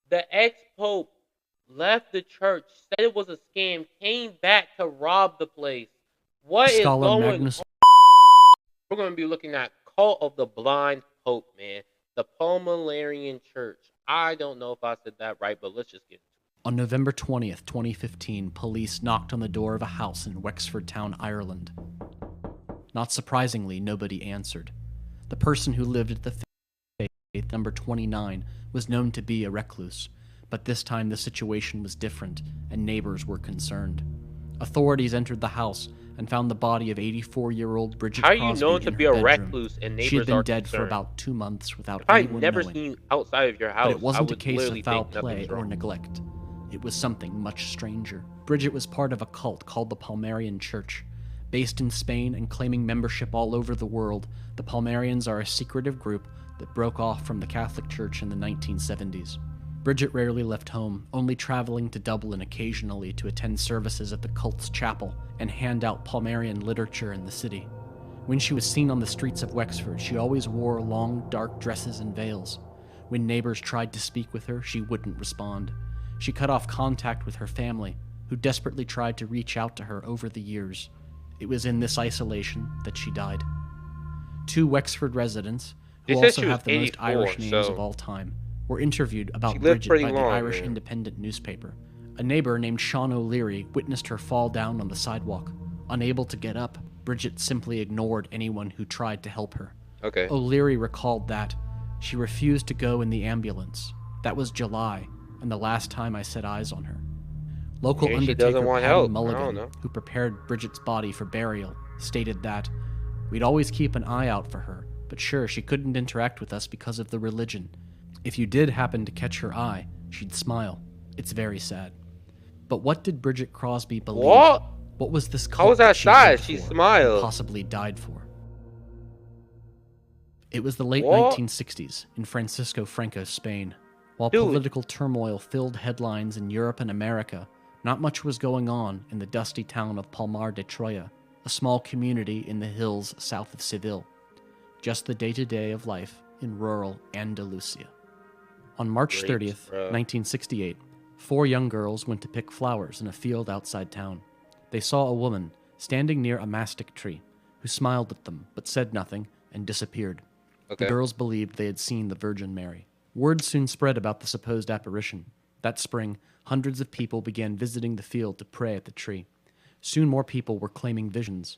The ex-pope left the church, said it was a scam, came back to rob the place. What is Scholar going Magnus. on? We're going to be looking at Cult of the Blind Pope, man. The Palmarian Church. I don't know if I said that right, but let's just get into it. On November 20th, 2015, police knocked on the door of a house in Wexford Town, Ireland. Not surprisingly, nobody answered. The person who lived at the faith, number 29, was known to be a recluse, but this time the situation was different, and neighbors were concerned. Authorities entered the house and found the body of 84-year-old Bridget How are Crosby you known to in be her a bedroom. recluse and neighbors She had been are dead for concerned? about 2 months without If I anyone never knowing. seen you outside of your house, But it I wasn't a would case literally of foul think play nothing's or wrong. neglect. It was something much stranger. Bridget was part of a cult called the Palmarian Church. Based in Spain and claiming membership all over the world, the Palmarians are a secretive group that broke off from the Catholic Church in the 1970s. Bridget rarely left home, only traveling to Dublin occasionally to attend services at the cult's chapel and hand out Palmarian literature in the city. When she was seen on the streets of Wexford, she always wore long, dark dresses and veils. When neighbors tried to speak with her, she wouldn't respond. She cut off contact with her family, who desperately tried to reach out to her over the years. It was in this isolation that she died. 2 Wexford residents, who They said also she was have the most 84, Irish names so of all time, were interviewed about she lived Bridget pretty by the long, Irish man. Independent newspaper. A neighbor named Sean O'Leary witnessed her fall down on the sidewalk. Unable to get up, Bridget simply ignored anyone who tried to help her. Okay. O'Leary recalled that she refused to go in the ambulance. That was July, and the last time I set eyes on her. Local Maybe she undertaker doesn't want Paddy help. I don't Mulligan, know. who prepared Bridget's body for burial, stated that, "We'd always keep an eye out for her, but sure, she couldn't interact with us because of the religion. If you did happen to catch her eye, she'd smile. It's very sad." But what did Bridget Crosby believe? What? What was this How cult was that she sad? lived She for smiled. and possibly died for? It was the late What? 1960s in Francisco Franco's Spain. While Dude. political turmoil filled headlines in Europe and America, not much was going on in the dusty town of Palmar de Troya, a small community in the hills south of Seville. Just the day-to-day of life in rural Andalusia. On March Great, 30th, bro. 1968, 4 young girls went to pick flowers in a field outside town. They saw a woman standing near a mastic tree, who smiled at them but said nothing and disappeared. Okay. The girls believed they had seen the Virgin Mary. Word soon spread about the supposed apparition. That spring, hundreds of people began visiting the field to pray at the tree. Soon more people were claiming visions.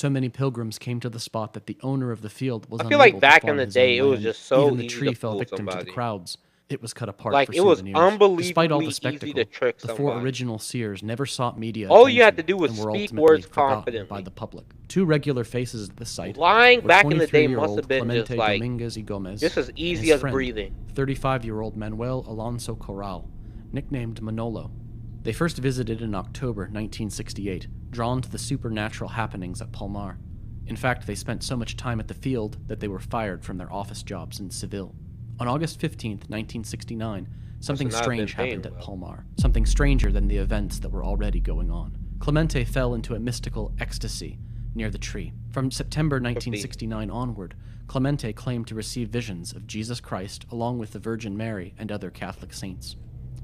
So many pilgrims came to the spot that the owner of the field was I feel like unable to back farm in the his day, own it was land. just so Even the easy tree to fell fool victim to the somebody. crowds. It was cut apart Like, for it was souvenirs. Despite all unbelievably the easy spectacle, to trick the 4 somebody. original seers never sought media All you had to attention do was and were speak ultimately words forgotten confidently. by the public. 2 regular faces at the site Lying were back in the day must 23-year-old have been Clemente just like, Dominguez y Gomez just as and easy his as friend, breathing. 35-year-old Manuel Alonso Corral, nicknamed Manolo. They first visited in October 1968, drawn to the supernatural happenings at Palmar. In fact, they spent so much time at the field that they were fired from their office jobs in Seville. On August 15th, 1969, something Must have not strange been paying happened at well. Palmar, something stranger than the events that were already going on. Clemente fell into a mystical ecstasy near the tree. From September 1969 onward, Clemente claimed to receive visions of Jesus Christ along with the Virgin Mary and other Catholic saints.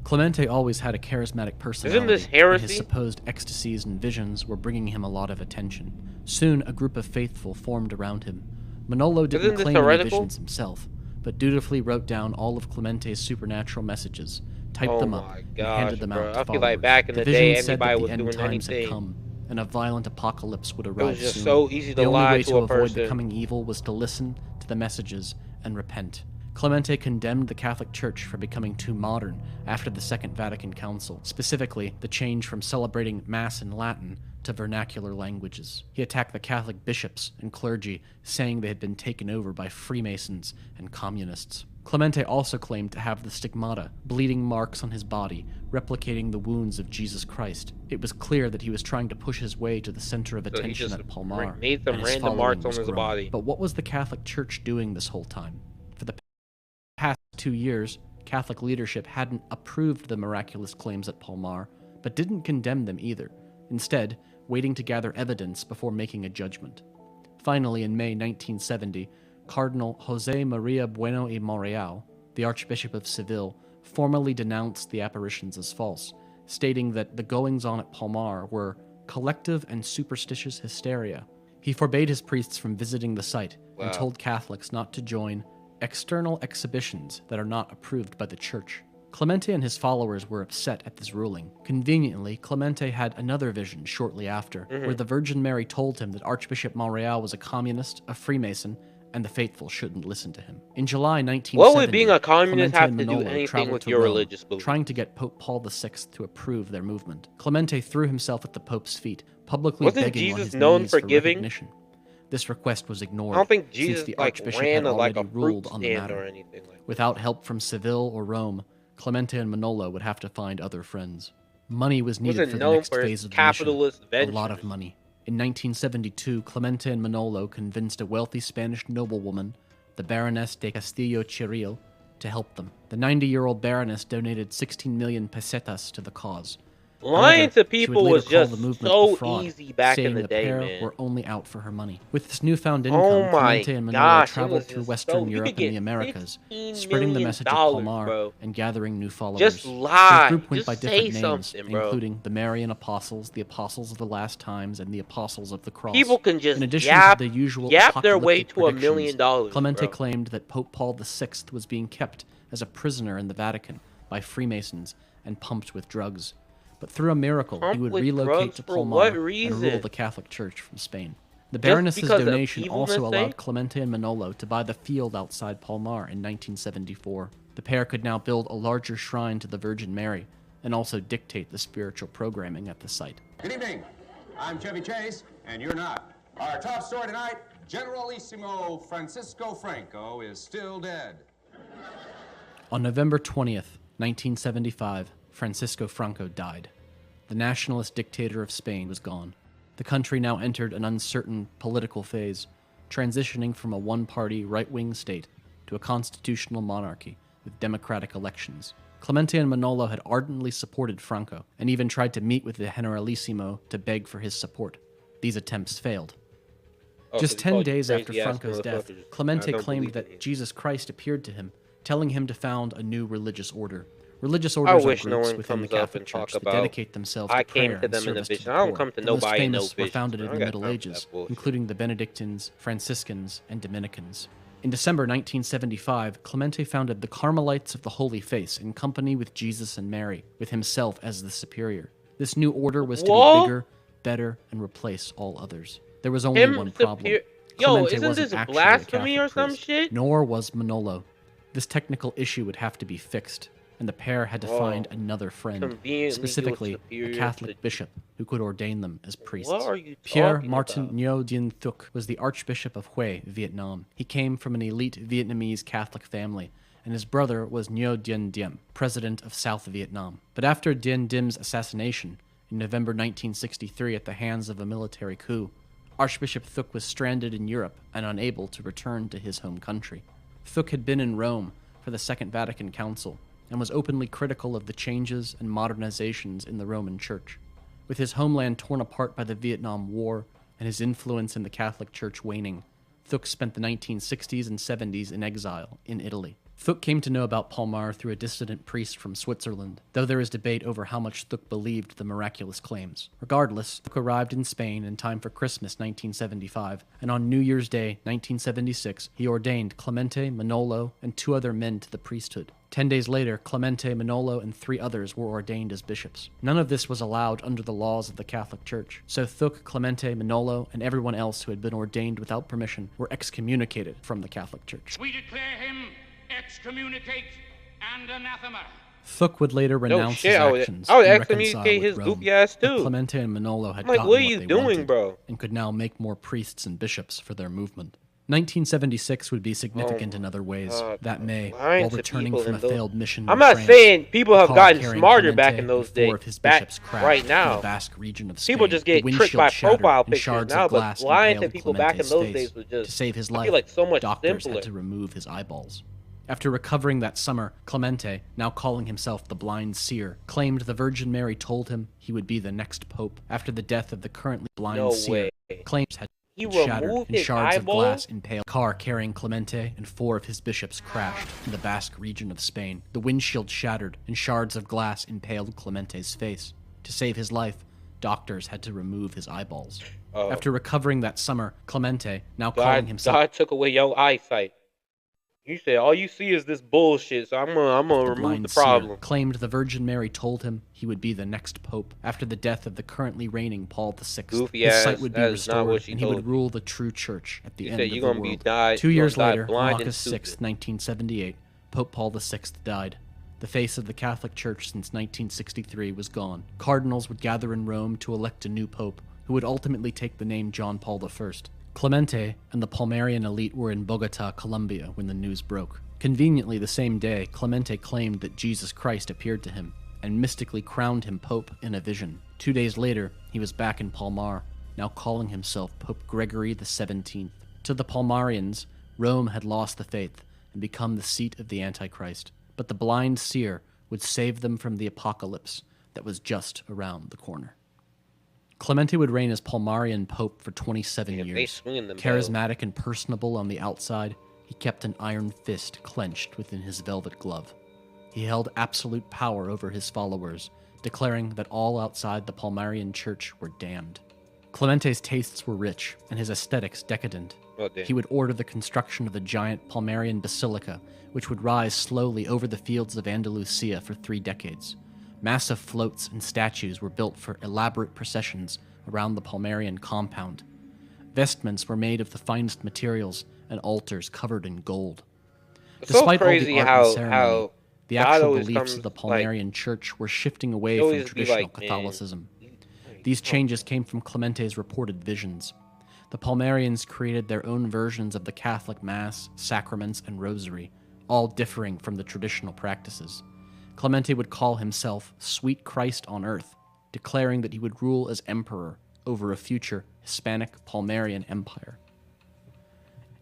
Clemente always had a charismatic personality, this and heresy? his supposed ecstasies and visions were bringing him a lot of attention. Soon, a group of faithful formed around him. Manolo didn't Isn't this claim any heretical? visions himself, but dutifully wrote down all of Clemente's supernatural messages, typed Oh them up, my and gosh, handed them bro. out to I feel like followers. back in The the day, visions said that anybody the was end doing times had anything. come, and a violent apocalypse would It arrive was just soon. so easy to The only lie way to to a avoid person. becoming evil was to listen to the messages and repent. Clemente condemned the Catholic Church for becoming too modern after the Second Vatican Council, specifically the change from celebrating Mass in Latin to vernacular languages. He attacked the Catholic bishops and clergy, saying they had been taken over by Freemasons and communists. Clemente also claimed to have the stigmata, bleeding marks on his body, replicating the wounds of Jesus Christ. It was clear that he was trying to push his way to the center of So he attention just at Palmar, made some and his random following marks on was his growing. body. But what was the Catholic Church doing this whole time? For the past 2 years, Catholic leadership hadn't approved the miraculous claims at Palmar, but didn't condemn them either, instead waiting to gather evidence before making a judgment. Finally, in May 1970, Cardinal José María Bueno y Moreal, the Archbishop of Seville, formally denounced the apparitions as false, stating that the goings-on at Palmar were collective and superstitious hysteria. He forbade his priests from visiting the site and told Catholics not to join external exhibitions that are not approved by the Church. Clemente and his followers were upset at this ruling. Conveniently, Clemente had another vision shortly after, where the Virgin Mary told him that Archbishop Monreal was a communist, a Freemason, and the faithful shouldn't listen to him. In July 1970, what would being a communist Clemente have and to do Manolo anything traveled with to your Rome, religious belief? trying to get Pope Paul VI to approve their movement. Clemente threw himself at the Pope's feet, publicly Wasn't begging on Jesus his known knees for for giving? recognition. This request was ignored, I don't think since Jesus the like Archbishop ran had a, like already a fruit ruled on the stand matter. or anything like that. Without help from Seville or Rome, Clemente and Manolo would have to find other friends. Money was needed Wasn't for the known next for phase his of the mission. capitalist A ventures. lot of money. In 1972, Clemente and Manolo convinced a wealthy Spanish noblewoman, the Baroness de Castillo Chiril, to help them. The 90-year-old Baroness donated 16 million pesetas to the cause. Lying However, to she would people later was call just the movement a so fraud, easy back saying in the the day, pair man. were only out for her money. With this newfound income, Oh my Clemente and Manolo gosh, it traveled was through just Western so you Europe could get and the Americas, $15 spreading the million, message of Palmar bro. and gathering new followers. Just Their lie. group went Just by say different names, something, bro. including the Marian Apostles, the Apostles of the Last Times, and the Apostles of the Cross. People can just In addition yap, to the usual yap their way apocalyptic to $1 predictions, million, Clemente bro. claimed that Pope Paul VI was being kept as a prisoner in the Vatican by Freemasons and pumped with drugs. But through a miracle, he Pumped would with relocate drugs to for Palmar what and reason? rule the Catholic Church from Spain. The Just Baroness's because of donation also evilness, allowed eh? Clemente and Manolo to buy the field outside Palmar in 1974. The pair could now build a larger shrine to the Virgin Mary and also dictate the spiritual programming at the site. Good evening. I'm Chevy Chase, and you're not. Our top story tonight, Generalissimo Francisco Franco is still dead. On November 20th, 1975, Francisco Franco died. The nationalist dictator of Spain was gone. The country now entered an uncertain political phase, transitioning from a one-party right-wing state to a constitutional monarchy with democratic elections. Clemente and Manolo had ardently supported Franco and even tried to meet with the Generalissimo to beg for his support. These attempts failed. Oh, Just so he 10 called you days after crazy-ass Franco's death, motherfuckers. Clemente I don't claimed believe in you. that Jesus Christ appeared to him, telling him to found a new religious order. Religious orders are wish no groups one within the comes up Catholic and Church talk that about, dedicate themselves to I came prayer to and them in a service to vision. the I don't poor. come to The most nobody in no famous were visions, founded man. in I the got Middle time for Ages, that bullshit. including the Benedictines, Franciscans, and Dominicans. In December 1975, Clemente founded the Carmelites of the Holy Face in company with Jesus and Mary, with himself as the superior. This new order was to What? be bigger, better, and replace all others. There was only one problem. Yo, Clemente isn't wasn't this actually a blasphemy Catholic or some priest, shit? nor was Manolo. This technical issue would have to be fixed, and the pair had to Whoa. find another friend, Conveniently, he was specifically a superior Catholic to- bishop who could ordain them as priests. What are you Pierre talking Martin about? Ngo Dinh Thuc was the Archbishop of Hue, Vietnam. He came from an elite Vietnamese Catholic family, and his brother was Ngo Dinh Diem, president of South Vietnam. But after Dien Dim's assassination in November 1963 at the hands of a military coup, Archbishop Thuc was stranded in Europe and unable to return to his home country. Thuc had been in Rome for the Second Vatican Council and was openly critical of the changes and modernizations in the Roman Church. With his homeland torn apart by the Vietnam War and his influence in the Catholic Church waning, Thuc spent the 1960s and 70s in exile in Italy. Thuc came to know about Palmar through a dissident priest from Switzerland, though there is debate over how much Thuc believed the miraculous claims. Regardless, Thuc arrived in Spain in time for Christmas 1975, and on New Year's Day 1976, he ordained Clemente, Manolo, and 2 other men to the priesthood. 10 days later, Clemente, Manolo, and 3 others were ordained as bishops. None of this was allowed under the laws of the Catholic Church, so Thuc, Clemente, Manolo, and everyone else who had been ordained without permission were excommunicated from the Catholic Church. We declare him excommunicate and anathema. Thuc would later renounce shit, his I would actions and excommunicate reconcile his with Rome. goofy ass But too. Clemente and Manolo had I'm like, gotten what are you they doing, wanted bro? and could now make more priests and bishops for their movement. 1976 would be significant in other ways. God, That May, lying while to returning people from a in those- failed mission I'm in not France, saying people have car gotten carrying smarter back Clemente in those and 4 days. of his Back bishops crashed right through now. the Basque region of People Spain. just The get tricked windshield by shattered profile and pictures shards now, of but glass lying to impaled people back in Clemente's those face. days was just- To save his I feel life, like so much doctors simpler. had to remove his eyeballs. After recovering that summer, Clemente, now calling himself the Blind Seer, claimed the Virgin Mary told him he would be the next pope after the death of the currently blind No seer. way. Claims had He shattered, removed and his shards of eyeball? glass impaled. A car carrying Clemente and 4 of his bishops crashed in the Basque region of Spain. The windshield shattered, and shards of glass impaled Clemente's face. To save his life, doctors had to remove his eyeballs. Oh. After recovering that summer, Clemente, now calling himself God took away your eyesight. You said all you see is this bullshit, so I'm gonna remove blind the seer, problem. claimed the Virgin Mary told him he would be the next pope after the death of the currently reigning Paul VI. Goofy His ass, sight would be that is not what restored, she and he would told you. rule the true church at the You end said of you're the gonna world. be die. 2 you're years gonna die later, on blind and August 6, stupid. 1978, Pope Paul VI died. The face of the Catholic Church since 1963 was gone. Cardinals would gather in Rome to elect a new pope, who would ultimately take the name John Paul I. Clemente and the Palmarian elite were in Bogota, Colombia, when the news broke. Conveniently the same day, Clemente claimed that Jesus Christ appeared to him and mystically crowned him pope in a vision. 2 days later, he was back in Palmar, now calling himself Pope Gregory XVII. To the Palmarians, Rome had lost the faith and become the seat of the Antichrist, but the blind seer would save them from the apocalypse that was just around the corner. Clemente would reign as Palmarian pope for 27 Damn, they years. swinging them Charismatic and personable on the outside, he kept an iron fist clenched within his velvet glove. He held absolute power over his followers, declaring that all outside the Palmarian church were damned. Clemente's tastes were rich, and his aesthetics decadent. Oh, damn. He would order the construction of a giant Palmarian basilica, which would rise slowly over the fields of Andalusia for 3 decades. Massive floats and statues were built for elaborate processions around the Palmarian compound. Vestments were made of the finest materials, and altars covered in gold. It's so Despite all crazy the art how and ceremony, the God actual always beliefs of the comes, like, Palmarian church were shifting away he from always be traditional like, man, Catholicism. These changes came from Clemente's reported visions. The Palmarians created their own versions of the Catholic Mass, sacraments, and rosary, all differing from the traditional practices. Clemente would call himself Sweet Christ on Earth, declaring that he would rule as emperor over a future Hispanic Palmarian empire.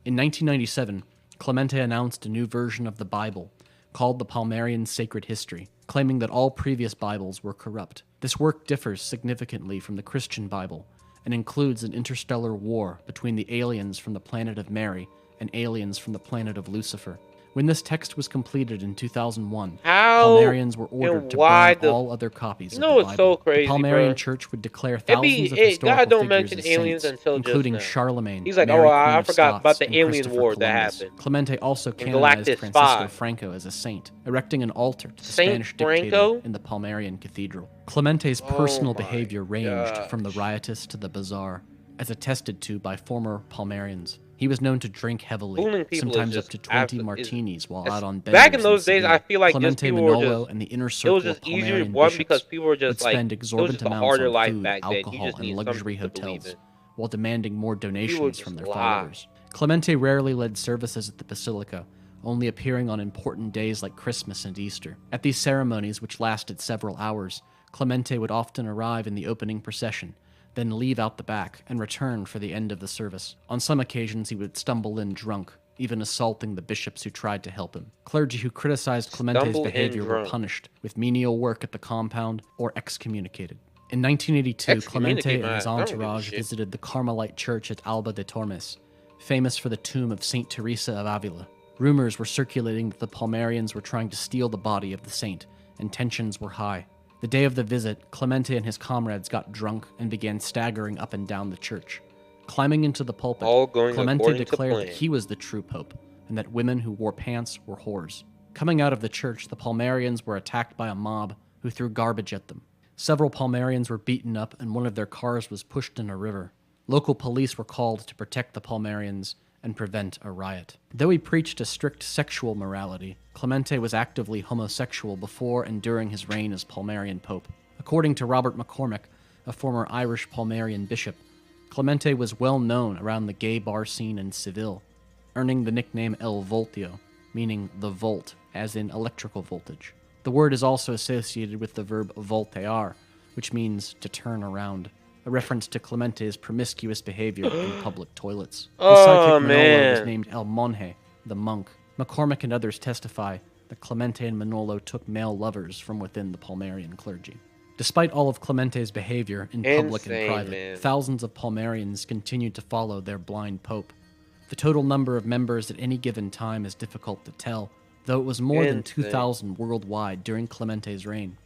In 1997, Clemente announced a new version of the Bible, called the Palmarian Sacred History, claiming that all previous Bibles were corrupt. This work differs significantly from the Christian Bible, and includes an interstellar war between the aliens from the planet of Mary and aliens from the planet of Lucifer. When this text was completed in 2001, How Palmarians were ordered and to why burn the- all other copies You of know the what's Bible. so crazy, The Palmarian bro? Church would declare It thousands of God historical don't figures mention as aliens saints, until including just now. Charlemagne, He's like, Mary, oh, Queen I of forgot Scots, about the and alien Christopher war that Columbus. happened. Clemente also And canonized Galactus Francisco 5. Franco as a saint, erecting an altar to the Saint Spanish Franco? dictator in the Palmarian cathedral. Clemente's Oh personal my behavior ranged gosh. from the riotous to the bizarre, as attested to by former Palmarians. He was known to drink heavily, Fooling people is sometimes up just to 20 is- martinis while it's- out on back in benders those days, Seville. I feel like just Clemente people were Manolo just- and the inner It circle was just of easier, Palmarian one, bishops because people were would just like, spend it was exorbitant just a amounts harder on life food, back then. You alcohol, just and need luxury something to believe hotels, in. while demanding more donations from just their lie. followers. Clemente rarely led services at the basilica, only appearing on important days like Christmas and Easter. At these ceremonies, which lasted several hours, Clemente would often arrive in the opening procession, then leave out the back and return for the end of the service. On some occasions, he would stumble in drunk, even assaulting the bishops who tried to help him. Clergy who criticized Clemente's Stumble in behavior were drunk. punished with menial work at the compound or excommunicated. In 1982, Clemente Excommunicate, and his man. I don't give a entourage shit. visited the Carmelite church at Alba de Tormes, famous for the tomb of Saint Teresa of Avila. Rumors were circulating that the Palmarians were trying to steal the body of the saint, and tensions were high. The day of the visit, Clemente and his comrades got drunk and began staggering up and down the church. Climbing into the pulpit, All going Clemente according to declared that plan. he was the true pope, and that women who wore pants were whores. Coming out of the church, the Palmarians were attacked by a mob who threw garbage at them. Several Palmarians were beaten up, and one of their cars was pushed in a river. Local police were called to protect the Palmarians and prevent a riot. Though he preached a strict sexual morality, Clemente was actively homosexual before and during his reign as Palmarian pope. According to Robert McCormick, a former Irish Palmarian bishop, Clemente was well known around the gay bar scene in Seville, earning the nickname El Voltio, meaning the volt, as in electrical voltage. The word is also associated with the verb voltear, which means to turn around, a reference to Clemente's promiscuous behavior in public toilets. His sidekick Manolo was named El Monje, the monk. McCormick and others testify that Clemente and Manolo took male lovers from within the Palmarian clergy. Despite all of Clemente's behavior in public and Insane, private, man. thousands of Palmarians continued to follow their blind pope. The total number of members at any given time is difficult to tell, though it was more than Insane. 2,000 worldwide during Clemente's reign.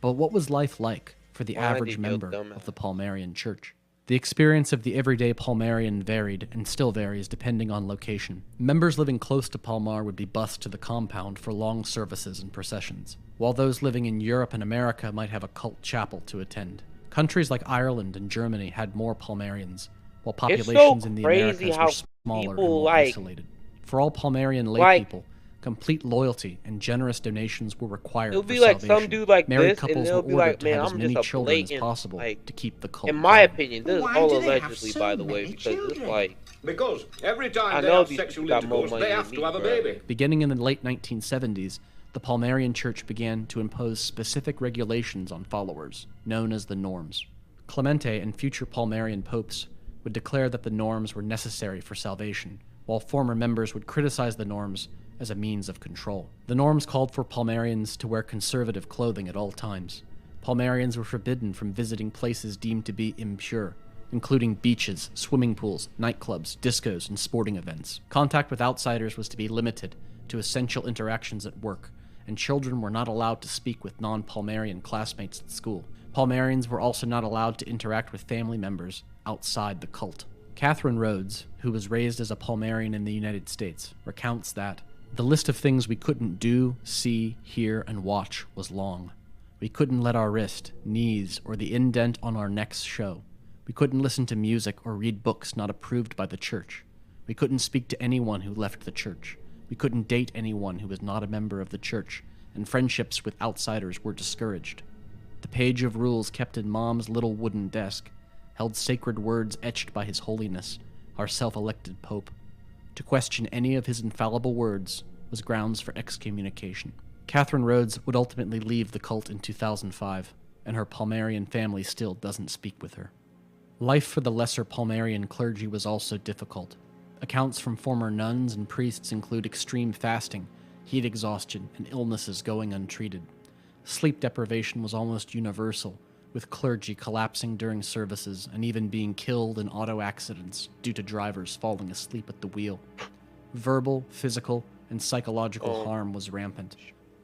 But what was life like for the Why did average he go member dumbass? of the Palmarian Church? The experience of the everyday Palmarian varied and still varies depending on location. Members living close to Palmar would be bused to the compound for long services and processions, while those living in Europe and America might have a cult chapel to attend. Countries like Ireland and Germany had more Palmarians, while populations in the crazy Americas how were smaller and people, more like- isolated. For all Palmarian lay like- people, complete loyalty and generous donations were required It'll for be like salvation. some dude like Married this, and couples they'll were be ordered like, to "Man, have as I'm many just a children as blatant, possible like, to keep the cult in my going. opinion, this is Why all do they have allegedly, so by the way, many because it's children? like, Because every time I they know have these sexual people got more intercourse, money they than have me, to have a bro. baby. Beginning in the late 1970s, the Palmarian Church began to impose specific regulations on followers, known as the norms. Clemente and future Palmarian popes would declare that the norms were necessary for salvation, while former members would criticize the norms as a means of control. The norms called for Palmarians to wear conservative clothing at all times. Palmarians were forbidden from visiting places deemed to be impure, including beaches, swimming pools, nightclubs, discos, and sporting events. Contact with outsiders was to be limited to essential interactions at work, and children were not allowed to speak with non-Palmarian classmates at school. Palmarians were also not allowed to interact with family members outside the cult. Catherine Rhodes, who was raised as a Palmarian in the United States, recounts that the list of things we couldn't do, see, hear, and watch was long. We couldn't let our wrist, knees, or the indent on our necks show. We couldn't listen to music or read books not approved by the church. We couldn't speak to anyone who left the church. We couldn't date anyone who was not a member of the church, and friendships with outsiders were discouraged. The page of rules kept in Mom's little wooden desk held sacred words etched by His Holiness, our self-elected Pope. To question any of his infallible words was grounds for excommunication. Catherine Rhodes would ultimately leave the cult in 2005, and her Palmarian family still doesn't speak with her. Life for the lesser Palmarian clergy was also difficult. Accounts from former nuns and priests include extreme fasting, heat exhaustion, and illnesses going untreated. Sleep deprivation was almost universal, with clergy collapsing during services and even being killed in auto accidents due to drivers falling asleep at the wheel. Verbal, physical, and psychological harm was rampant,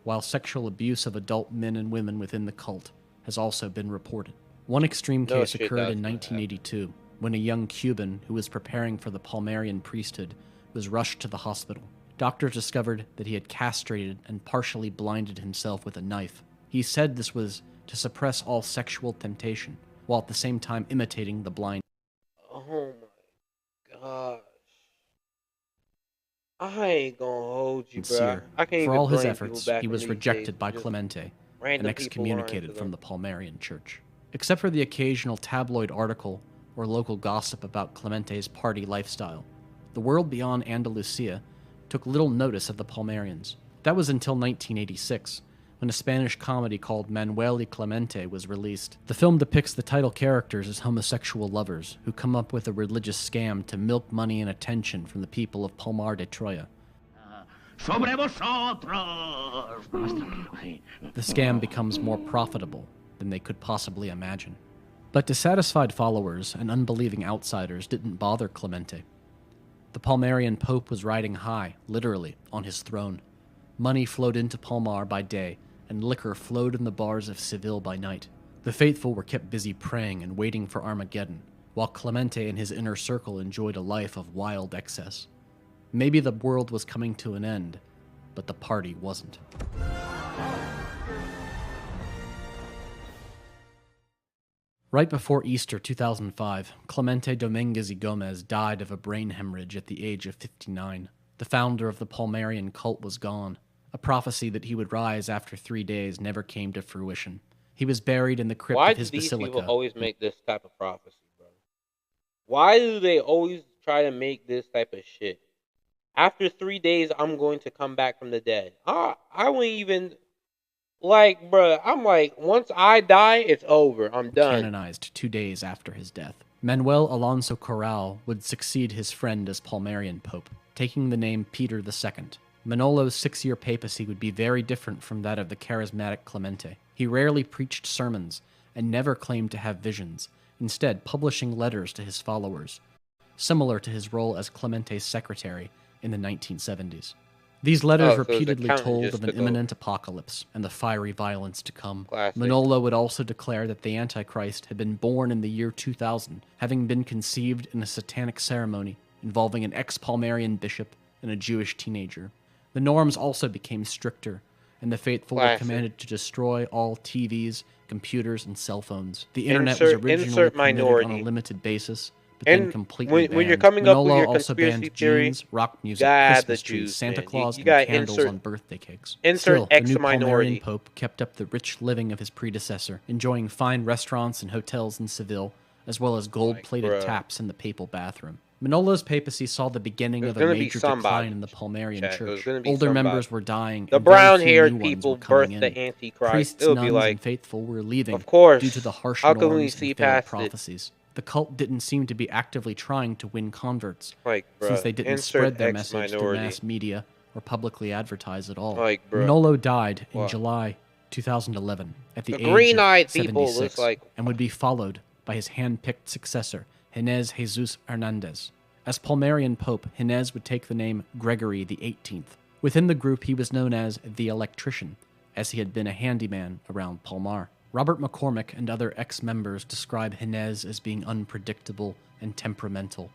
while sexual abuse of adult men and women within the cult has also been reported. One extreme No case shit, occurred that's in gonna 1982 when a young Cuban who was preparing for the Palmarian priesthood was rushed to the hospital. Doctors discovered that he had castrated and partially blinded himself with a knife. He said this was to suppress all sexual temptation, while at the same time imitating the blind. oh my gosh. I ain't gonna hold you, bro. Sincere. I can't For even all his blame efforts, people back he in was these rejected days, by just Clemente and random people lying excommunicated to from them. the Palmarian Church. Except for the occasional tabloid article or local gossip about Clemente's party lifestyle, the world beyond Andalusia took little notice of the Palmarians. That was until 1986, when a Spanish comedy called Manuel y Clemente was released. The film depicts the title characters as homosexual lovers who come up with a religious scam to milk money and attention from the people of Palmar de Troya. Sobre vosotros. The scam becomes more profitable than they could possibly imagine. But dissatisfied followers and unbelieving outsiders didn't bother Clemente. The Palmarian Pope was riding high, literally, on his throne. Money flowed into Palmar by day, and liquor flowed in the bars of Seville by night. The faithful were kept busy praying and waiting for Armageddon, while Clemente and his inner circle enjoyed a life of wild excess. Maybe the world was coming to an end, but the party wasn't. Right before Easter 2005, Clemente Dominguez y Gomez died of a brain hemorrhage at the age of 59. The founder of the Palmarian cult was gone. A prophecy that he would rise after 3 days never came to fruition. He was buried in the crypt Why of do his these basilica. people always make this type of prophecy, bro? Why do they always try to make this type of shit? After 3 days, I'm going to come back from the dead. I wouldn't even... Like, bro, I'm like, once I die, it's over. I'm done. Canonized 2 days after his death. Manuel Alonso Corral would succeed his friend as Palmarian Pope, taking the name Peter II. Manolo's 6-year papacy would be very different from that of the charismatic Clemente. He rarely preached sermons and never claimed to have visions, instead publishing letters to his followers, similar to his role as Clemente's secretary in the 1970s. These letters repeatedly told of an imminent apocalypse and the fiery violence to come. Classic. Manolo would also declare that the Antichrist had been born in the year 2000, having been conceived in a satanic ceremony involving an ex-Palmarian bishop and a Jewish teenager. The norms also became stricter, and the faithful were commanded to destroy all TVs, computers, and cell phones. The internet was originally permitted on a limited basis, but then completely banned. When you're coming up with Manolo your also conspiracy banned theory, jeans, rock music, God, Christmas the trees, Jews, Santa man. Claus, You and gotta candles insert- on birthday cakes. insert Still, the new ex-minority. Palmarian pope kept up the rich living of his predecessor, enjoying fine restaurants and hotels in Seville, as well as gold-plated bruh. taps in the papal bathroom. Manolo's papacy saw the beginning There's of a gonna be major somebody, decline in the Palmarian chat. There's church. gonna be Older somebody. members were dying. The and very few brown-haired new ones people were coming birthed in. the Antichrist. Priests, It'll be nuns, like, and faithful were leaving of course. due to the harsh How can we norms see and failed past it? prophecies. The cult didn't seem to be actively trying to win converts, like, bruh, since they didn't insert spread their message through ex-minority. mass media or publicly advertise at all. Like, bruh. Manolo died in What? July 2011 at the The age of green-eyed people 76, look like- and would be followed by his hand-picked successor, Gines Jesus Hernandez. As Palmarian Pope, Gines would take the name Gregory XVIII. Within the group, he was known as the Electrician, as he had been a handyman around Palmar. Robert McCormick and other ex-members describe Gines as being unpredictable and temperamental,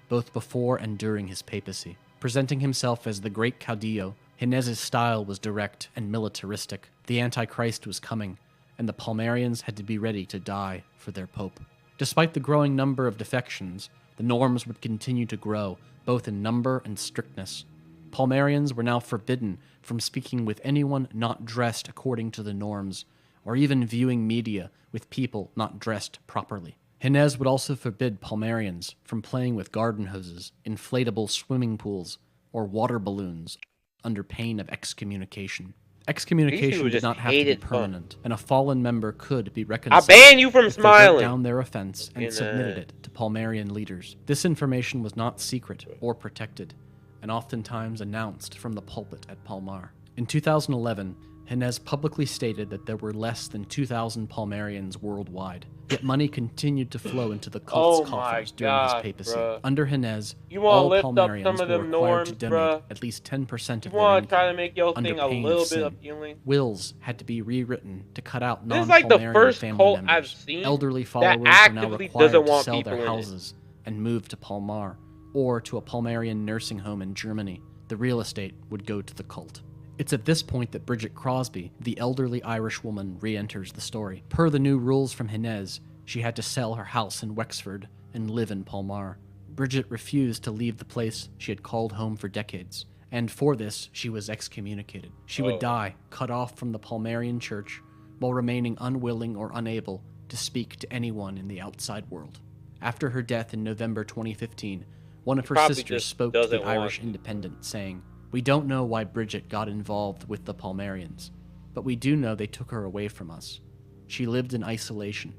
both before and during his papacy. Presenting himself as the great caudillo, Gines' style was direct and militaristic. The Antichrist was coming, and the Palmarians had to be ready to die for their pope. Despite the growing number of defections, the norms would continue to grow, both in number and strictness. Palmarians were now forbidden from speaking with anyone not dressed according to the norms, or even viewing media with people not dressed properly. Gines would also forbid Palmarians from playing with garden hoses, inflatable swimming pools, or water balloons under pain of excommunication. Excommunication were did just not have to be hated fun. permanent, and a fallen member could be I reconciled ban you from if they wrote smiling. down their offense and In, submitted it to Palmarian leaders. This information was not secret or protected, and oftentimes announced from the pulpit at Palmar. In 2011, Gines publicly stated that there were less than 2,000 Palmarians worldwide, yet money continued to flow into the cult's Oh my coffers during God, his papacy. bruh. Under Gines, You wanna all lift up Palmarians some of were them required norms, to donate bruh? at least 10% You of their want to income. try to make your under thing a pain of little bit sin. appealing? Wills had to be rewritten to cut out This is non-Palmarian like the first family cult members. I've seen Elderly that followers were now actively required doesn't to want sell people their in it. houses and move to Palmar or to a Palmarian nursing home in Germany. The real estate would go to the cult. It's at this point that Bridget Crosby, the elderly Irish woman, re-enters the story. Per the new rules from Gines, she had to sell her house in Wexford and live in Palmar. Bridget refused to leave the place she had called home for decades, and for this she was excommunicated. She would die, cut off from the Palmarian church, while remaining unwilling or unable to speak to anyone in the outside world. After her death in November 2015, one of her probably sisters just spoke to doesn't the want Irish to. Independent, saying, "We don't know why Bridget got involved with the Palmarians, but we do know they took her away from us. She lived in isolation.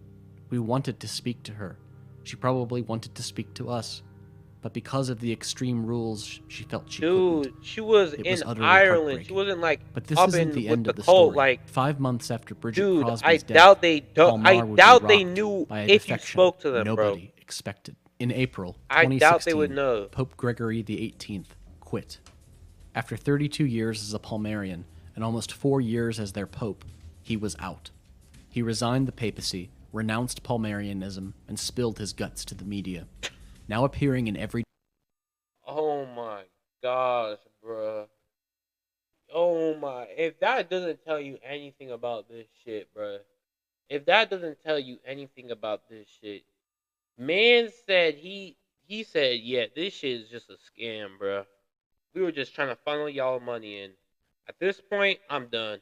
We wanted to speak to her. She probably wanted to speak to us. But because of the extreme rules, she felt she couldn't. Dude, she was It in was utterly Ireland. She heartbreaking. wasn't like But this up isn't in the with end the of the cult. story. Like, 5 months after Bridget dude, Crosby's I death, doubt they don't. I Palmar would be doubt they rocked knew by a if you defection spoke to them, bro. nobody expected. In April I 2016, doubt they would know. Pope Gregory XVIII quit. After 32 years as a Palmarian and almost 4 years as their pope, he was out. He resigned the papacy, renounced Palmarianism, and spilled his guts to the media. Now appearing in every Oh my gosh, bruh. Oh my. If that doesn't tell you anything about this shit, bruh. If that doesn't tell you anything about this shit. Man said he said, yeah, this shit is just a scam, bruh. We were just trying to funnel y'all money in. At this point, I'm done.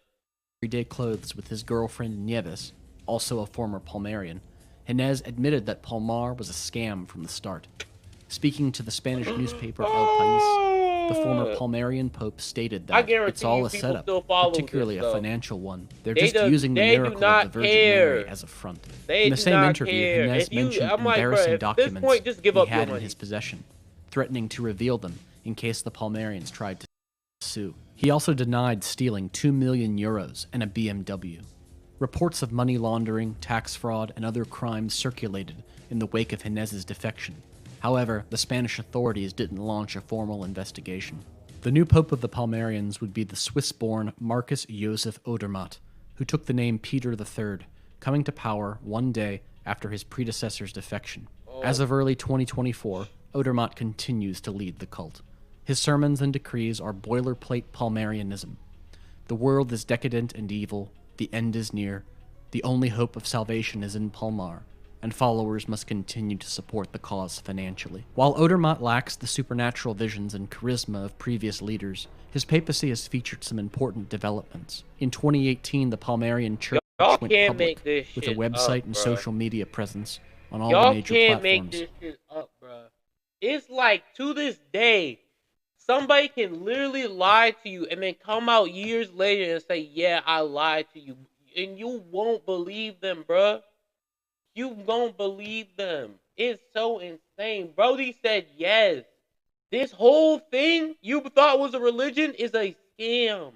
everyday clothes with his girlfriend Nieves, also a former Palmarian, Gines admitted that Palmar was a scam from the start. Speaking to the Spanish newspaper El País, the former Palmarian pope stated I that guarantee it's all you a people setup, still follow particularly this, a though. financial one. They're They just do- using the they do miracle of not the Virgin care. Mary as a front. They In the do same not interview, care. Gines If you- mentioned I'm like, bro, embarrassing at this documents point, just give he up your had in money. his possession, threatening to reveal them in case the Palmarians tried to sue. He also denied stealing 2 million euros and a BMW. Reports of money laundering, tax fraud, and other crimes circulated in the wake of Gínez's defection. However, the Spanish authorities didn't launch a formal investigation. The new pope of the Palmarians would be the Swiss-born Marcus Joseph Odermatt, who took the name Peter III, coming to power one day after his predecessor's defection. As of early 2024, Odermatt continues to lead the cult. His sermons and decrees are boilerplate Palmarianism. The world is decadent and evil, the end is near, the only hope of salvation is in Palmar, and followers must continue to support the cause financially. While Odermatt lacks the supernatural visions and charisma of previous leaders, his papacy has featured some important developments. In 2018, the Palmarian Church Y'all went can't public make this with a shit website up, and bruh. social media presence on all Y'all the major can't platforms. make this shit up, bro. It's like, to this day, somebody can literally lie to you and then come out years later and say, yeah, I lied to you. And you won't believe them, bro. You won't believe them. It's so insane. Brody said yes. This whole thing you thought was a religion is a scam.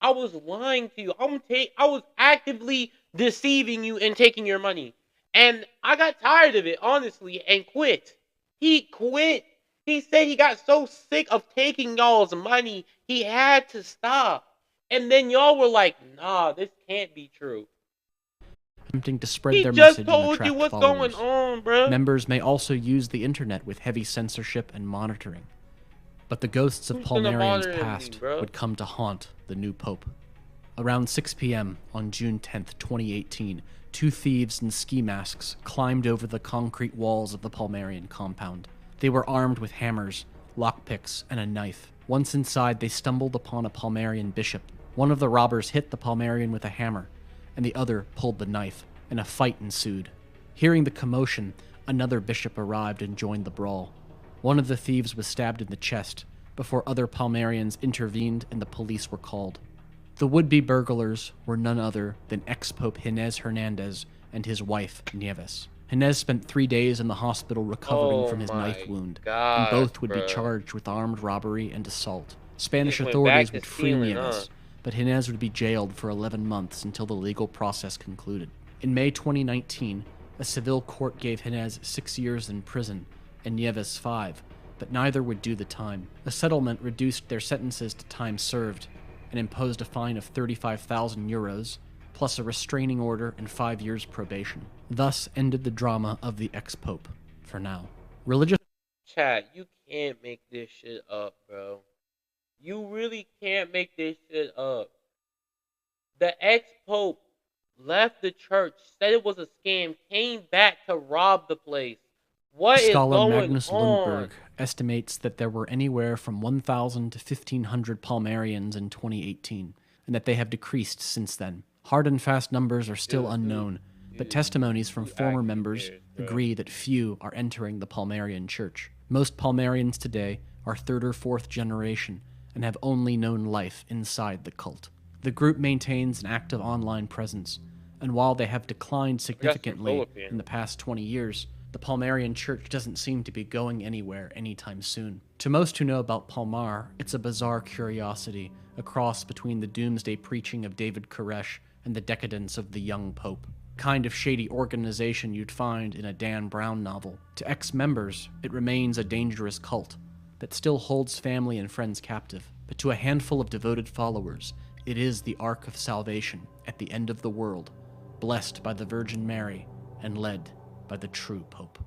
I was lying to you. I was actively deceiving you and taking your money. And I got tired of it, honestly, and quit. He quit. He said he got so sick of taking y'all's money, he had to stop. And then y'all were like, nah, this can't be true. Attempting to spread He their just message and told attract you what's followers. going on, bro. Members may also use the internet with heavy censorship and monitoring. But the ghosts of Who's gonna Palmarians monitor me, past bro? would come to haunt the new pope. Around 6 p.m. on June 10th, 2018, two thieves in ski masks climbed over the concrete walls of the Palmarian compound. They were armed with hammers, lockpicks, and a knife. Once inside, they stumbled upon a Palmarian bishop. One of the robbers hit the Palmarian with a hammer, and the other pulled the knife, and a fight ensued. Hearing the commotion, another bishop arrived and joined the brawl. One of the thieves was stabbed in the chest, before other Palmarians intervened and the police were called. The would-be burglars were none other than ex-Pope Gínez Hernandez and his wife, Nieves. Gínez spent 3 days in the hospital recovering from his knife wound, and both would be charged with armed robbery and assault. Spanish went authorities back to would free stealing, Nieves, but Gínez would be jailed for 11 months until the legal process concluded. In May 2019, a civil court gave Gínez 6 years in prison and Nieves 5, but neither would do the time. A settlement reduced their sentences to time served and imposed a fine of 35,000 euros, plus a restraining order and 5 years probation. Thus ended the drama of the ex-pope, for now. Religious Chat, you can't make this shit up, bro. You really can't make this shit up. The ex-pope left the church, said it was a scam, came back to rob the place. What is scholar going Magnus on? Lundberg estimates that there were anywhere from 1,000 to 1,500 Palmarians in 2018, and that they have decreased since then. Hard and fast numbers are still unknown, but testimonies from former members agree that few are entering the Palmarian church. Most Palmarians today are third or fourth generation and have only known life inside the cult. The group maintains an active online presence, and while they have declined significantly in the past 20 years, the Palmarian church doesn't seem to be going anywhere anytime soon. To most who know about Palmar, it's a bizarre curiosity, a cross between the doomsday preaching of David Koresh and the decadence of the young pope. Kind of shady organization you'd find in a Dan Brown novel. To ex-members, it remains a dangerous cult that still holds family and friends captive. But to a handful of devoted followers, it is the Ark of Salvation at the end of the world, blessed by the Virgin Mary and led by the true Pope.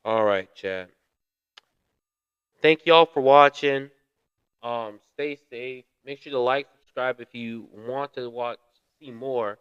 All right, chat. Thank y'all for watching. Stay safe. Make sure to like, subscribe if you want to see more.